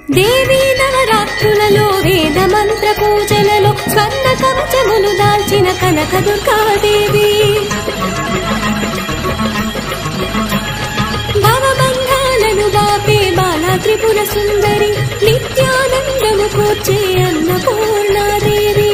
దేవీ నవరాత్రులలో వేద మంత్ర పూజలలో స్వర్ణ కవచములు దాల్చిన కనక దుర్గాదేవి భవబంధాలను బాపే బాలా త్రిపుర సుందరి నిత్యానందము కూర్చే అన్నపూర్ణాదేవి